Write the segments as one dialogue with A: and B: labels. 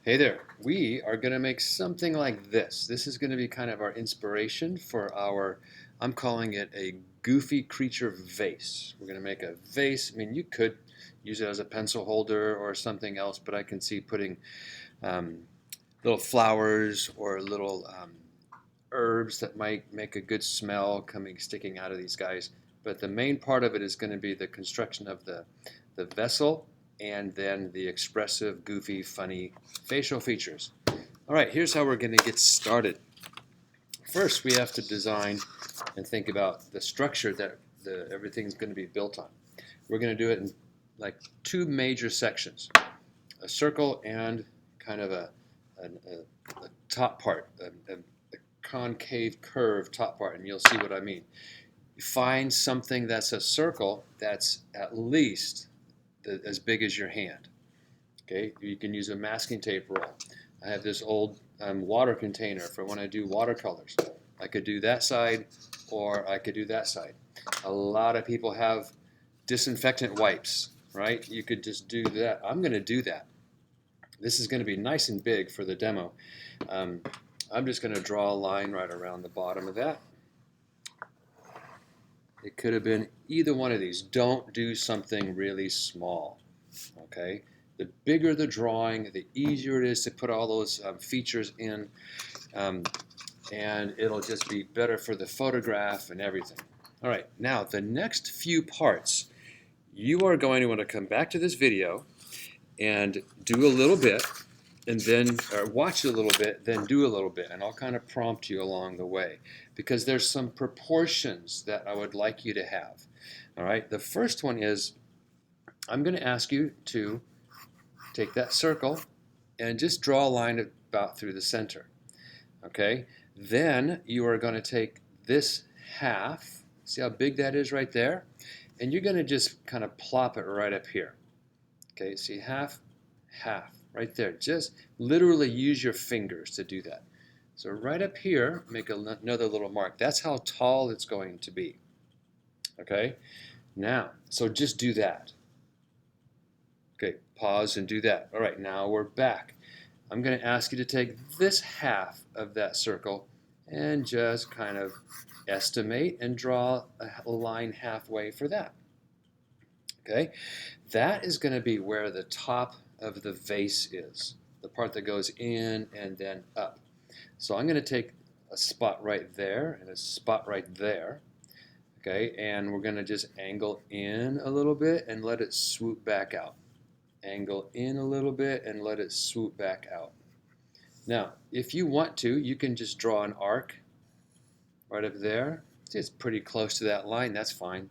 A: Hey there, we are going to make something like this. This is going to be kind of our inspiration for I'm calling it a goofy creature vase. We're going to make a vase. I mean, you could use it as a pencil holder or something else, but I can see putting um, little flowers or little herbs that might make a good smell sticking out of these guys. But the main part of it is going to be the construction of the vessel and then the expressive, goofy, funny facial features. All right, here's how we're going to get started. First, we have to design and think about the structure that everything's going to be built on. We're going to do it in like two major sections, a circle and kind of a top part, a concave curve top part, and you'll see what I mean. You find something that's a circle that's at least as big as your hand. Okay, you can use a masking tape roll. I have this old water container for when I do watercolors. I could do that side or I could do that side. A lot of people have disinfectant wipes, right? You could just do that. I'm going to do that. This is going to be nice and big for the demo. I'm just going to draw a line right around the bottom of that. It could have been either one of these. Don't do something really small, okay? The bigger the drawing, the easier it is to put all those features in, and it'll just be better for the photograph and everything. All right, now the next few parts, you are going to want to come back to this video and do a little bit, and then watch a little bit, then do a little bit, and I'll kind of prompt you along the way because there's some proportions that I would like you to have. All right, the first one is I'm going to ask you to take that circle and just draw a line about through the center. Okay, then you are going to take this half, see how big that is right there, and you're going to just kind of plop it right up here. Okay, see half, half. Right there. Just literally use your fingers to do that. So right up here, make another little mark. That's how tall it's going to be. Okay? Now, so just do that. Okay, pause and do that. All right, now we're back. I'm going to ask you to take this half of that circle and just kind of estimate and draw a line halfway for that. Okay? That is going to be where the top of the vase is, the part that goes in and then up. So I'm going to take a spot right there and a spot right there, okay, and we're going to just angle in a little bit and let it swoop back out. Angle in a little bit and let it swoop back out. Now, if you want to, you can just draw an arc right up there. See, it's pretty close to that line. That's fine.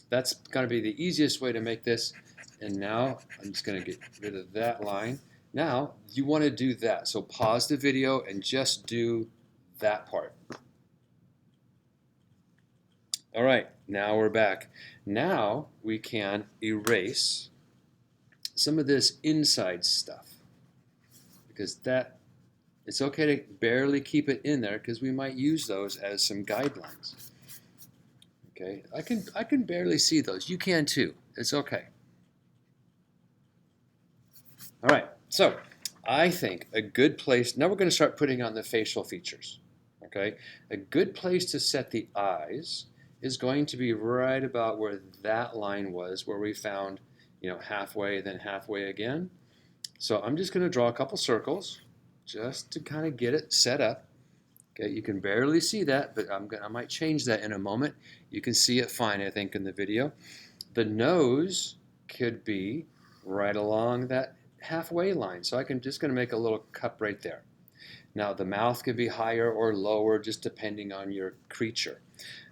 A: That's going to be the easiest way to make this. And now I'm just going to get rid of that line. Now you want to do that. So pause the video and just do that part. All right, now we're back. Now we can erase some of this inside stuff because it's okay to barely keep it in there because we might use those as some guidelines. Okay, I can barely see those. You can too. It's okay. All right, so I think a good place, now we're going to start putting on the facial features, okay? A good place to set the eyes is going to be right about where that line was, where we found, halfway, then halfway again. So I'm just going to draw a couple circles just to kind of get it set up. Okay, you can barely see that, but I might change that in a moment. You can see it fine, I think, in the video. The nose could be right along that halfway line. So just going to make a little cup right there. Now the mouth could be higher or lower just depending on your creature.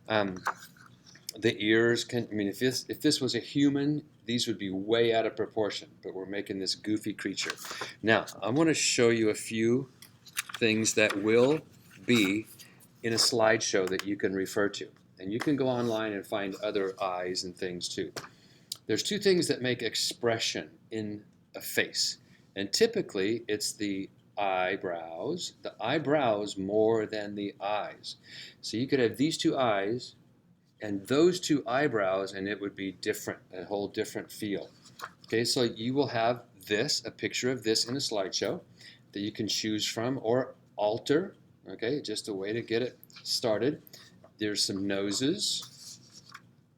A: The ears can, I mean, if this was a human, these would be way out of proportion, but we're making this goofy creature. Now, I want to show you a few things that will be in a slideshow that you can refer to. And you can go online and find other eyes and things too. There's two things that make expression in a face. And typically, it's the eyebrows more than the eyes. So you could have these two eyes and those two eyebrows, and it would be different, a whole different feel. Okay, so you will have a picture of this in a slideshow that you can choose from or alter, okay, just a way to get it started. There's some noses.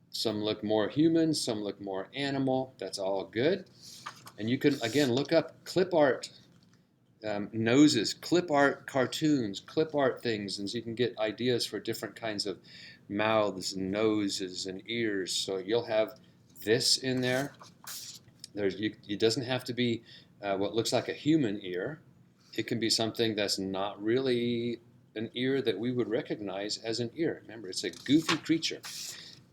A: Some look more human, some look more animal. That's all good. And you can, again, look up clip art noses, clip art cartoons, clip art things, and so you can get ideas for different kinds of mouths and noses and ears. So you'll have this in there. It doesn't have to be what looks like a human ear. It can be something that's not really an ear that we would recognize as an ear. Remember, it's a goofy creature.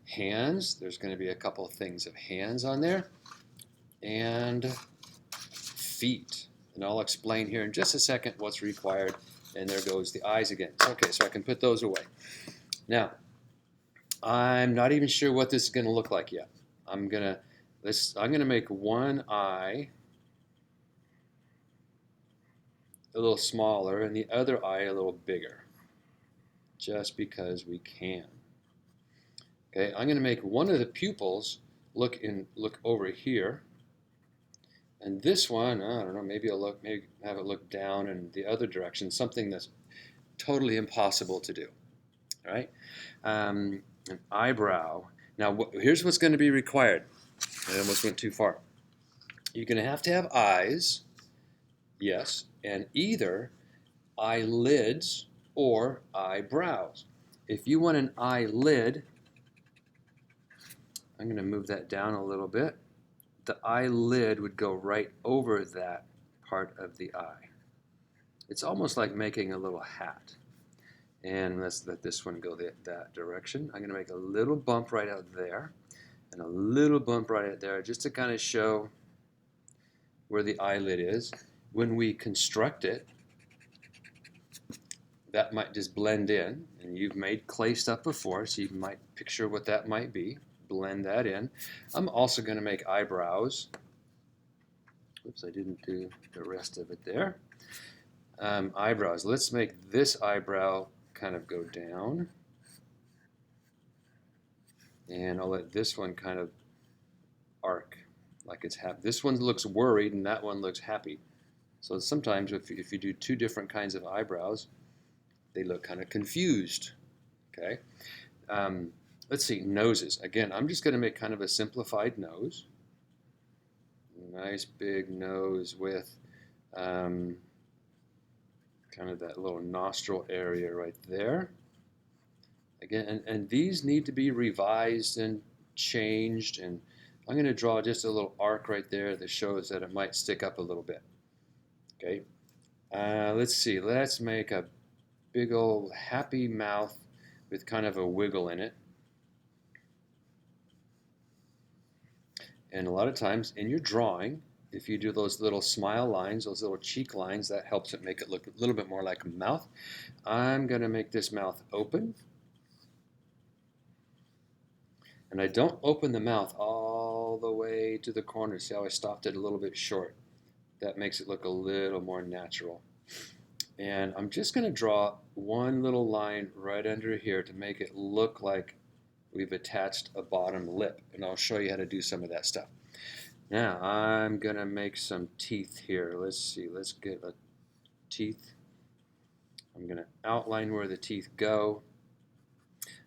A: Hands, there's going to be a couple of things of hands on there. And feet. And I'll explain here in just a second what's required. And there goes the eyes again. Okay, so I can put those away. Now, I'm not even sure what this is going to look like yet. I'm gonna make one eye a little smaller and the other eye a little bigger, just because we can. Okay, I'm going to make one of the pupils look over here, and this one, I don't know, maybe have it look down in the other direction, something that's totally impossible to do. All right, an eyebrow. Now, here's what's going to be required. I almost went too far. You're going to have eyes, yes, and either eyelids or eyebrows. If you want an eyelid, I'm going to move that down a little bit. The eyelid would go right over that part of the eye. It's almost like making a little hat. And let's let this one go that direction. I'm going to make a little bump right out there and a little bump right out there just to kind of show where the eyelid is. When we construct it, that might just blend in. And you've made clay stuff before, so you might picture what that might be. Blend that in. I'm also going to make eyebrows. Oops, I didn't do the rest of it there. Eyebrows. Let's make this eyebrow kind of go down. And I'll let this one kind of arc like it's happy. This one looks worried and that one looks happy. So sometimes if you do two different kinds of eyebrows, they look kind of confused. Okay. Let's see, noses. Again, I'm just going to make kind of a simplified nose. Nice big nose with kind of that little nostril area right there. Again, and these need to be revised and changed, and I'm going to draw just a little arc right there that shows that it might stick up a little bit. Okay, let's see, let's make a big old happy mouth with kind of a wiggle in it. And a lot of times in your drawing, if you do those little smile lines, those little cheek lines, that helps it make it look a little bit more like a mouth. I'm going to make this mouth open. And I don't open the mouth all the way to the corner. See how I stopped it a little bit short? That makes it look a little more natural. And I'm just going to draw one little line right under here to make it look like we've attached a bottom lip, and I'll show you how to do some of that stuff. Now I'm going to make some teeth here. Let's see, let's get a teeth. I'm going to outline where the teeth go.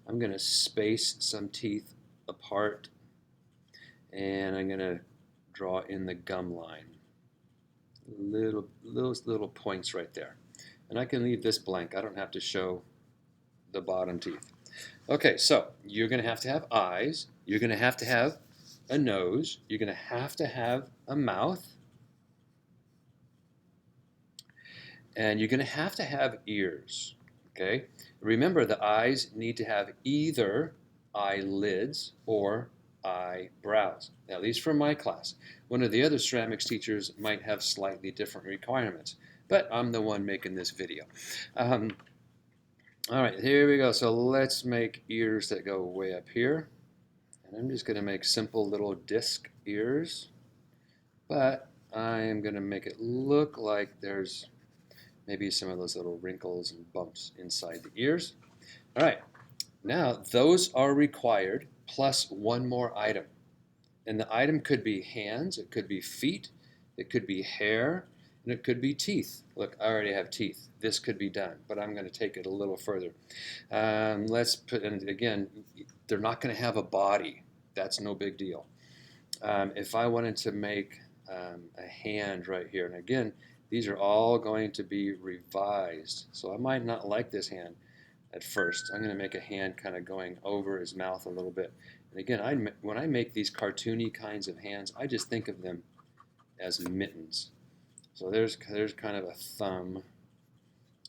A: I'm going to space some teeth apart, and I'm going to draw in the gum line. Those little points right there. And I can leave this blank. I don't have to show the bottom teeth. Okay, so you're going to have eyes, you're going to have a nose, you're going to have a mouth, and you're going to have ears, okay? Remember, the eyes need to have either eyelids or eyebrows, at least for my class. One of the other ceramics teachers might have slightly different requirements, but I'm the one making this video. All right, here we go. So let's make ears that go way up here. And I'm just going to make simple little disc ears. But I am going to make it look like there's maybe some of those little wrinkles and bumps inside the ears. All right, now those are required plus one more item. And the item could be hands, it could be feet, It could be hair, and it could be teeth. Look, I already have teeth. This could be done, but I'm going to take it a little further. Let's put, and again, they're not going to have a body. That's no big deal. If I wanted to make a hand right here, and again, these are all going to be revised, so I might not like this hand at first. I'm going to make a hand kind of going over his mouth a little bit. And again, when I make these cartoony kinds of hands, I just think of them as mittens. So there's kind of a thumb,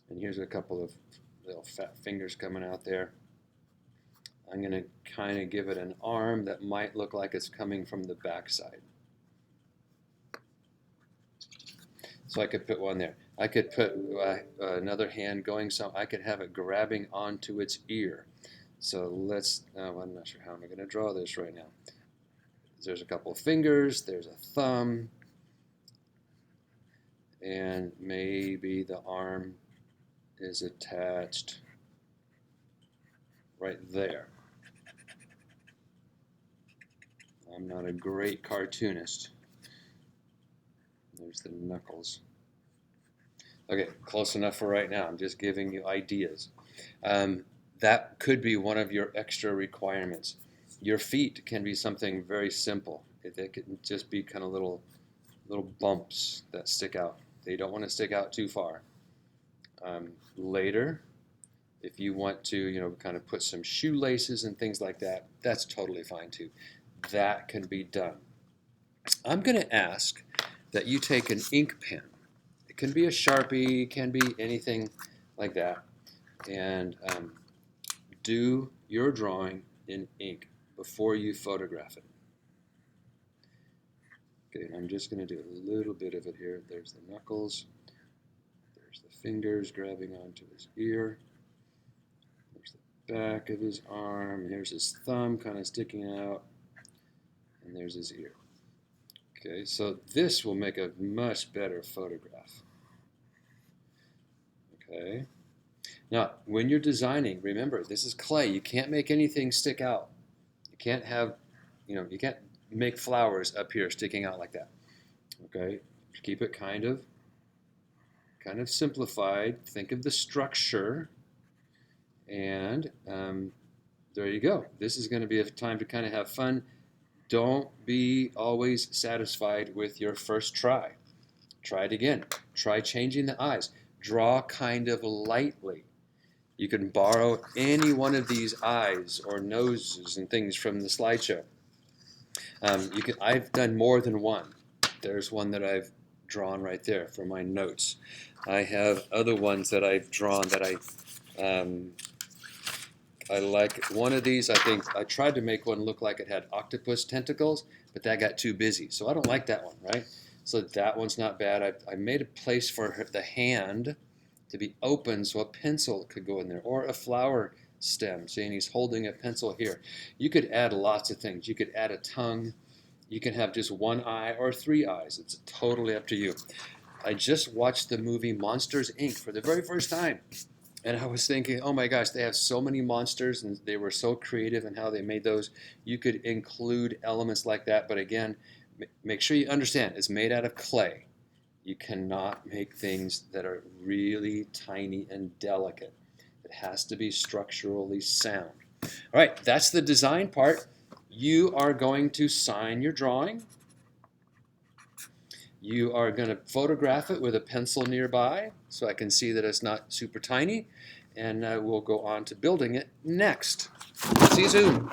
A: and here's a couple of little fat fingers coming out there. I'm going to kind of give it an arm that might look like it's coming from the backside. So I could put one there. I could put another hand going, so I could have it grabbing onto its ear. So let's, I'm not sure how I'm going to draw this right now. There's a couple of fingers, there's a thumb, and maybe the arm is attached right there. I'm not a great cartoonist. There's the knuckles. Okay, close enough for right now. I'm just giving you ideas. That could be one of your extra requirements. Your feet can be something very simple. They can just be kind of little bumps that stick out. They don't want to stick out too far. Later, if you want to, kind of put some shoelaces and things like that, that's totally fine too. That can be done. I'm going to ask that you take an ink pen. It can be a Sharpie, it can be anything like that, and do your drawing in ink before you photograph it. Okay, and I'm just going to do a little bit of it here. There's the knuckles, there's the fingers grabbing onto his ear, there's the back of his arm, here's his thumb kind of sticking out, and there's his ear. Okay, so this will make a much better photograph. Okay. Now, when you're designing, remember, this is clay. You can't make anything stick out. You can't have, you can't make flowers up here sticking out like that. Okay, keep it kind of simplified. Think of the structure, and there you go. This is going to be a time to kind of have fun. Don't be always satisfied with your first try. Try it again. Try changing the eyes. Draw kind of lightly. You can borrow any one of these eyes or noses and things from the slideshow. I've done more than one. There's one that I've drawn right there for my notes. I have other ones that I've drawn that I like. One of these, I think, I tried to make one look like it had octopus tentacles, but that got too busy. So I don't like that one, right? So that one's not bad. I made a place for the hand to be open so a pencil could go in there, or a flower stem, seeing he's holding a pencil here. You could add lots of things. You could add a tongue. You can have just one eye or three eyes. It's totally up to you. I just watched the movie Monsters, Inc. for the very first time. And I was thinking, oh my gosh, they have so many monsters, and they were so creative in how they made those. You could include elements like that, but again, make sure you understand, it's made out of clay. You cannot make things that are really tiny and delicate. It has to be structurally sound. All right, that's the design part. You are going to sign your drawing. You are going to photograph it with a pencil nearby so I can see that it's not super tiny, and we'll go on to building it next. See you soon.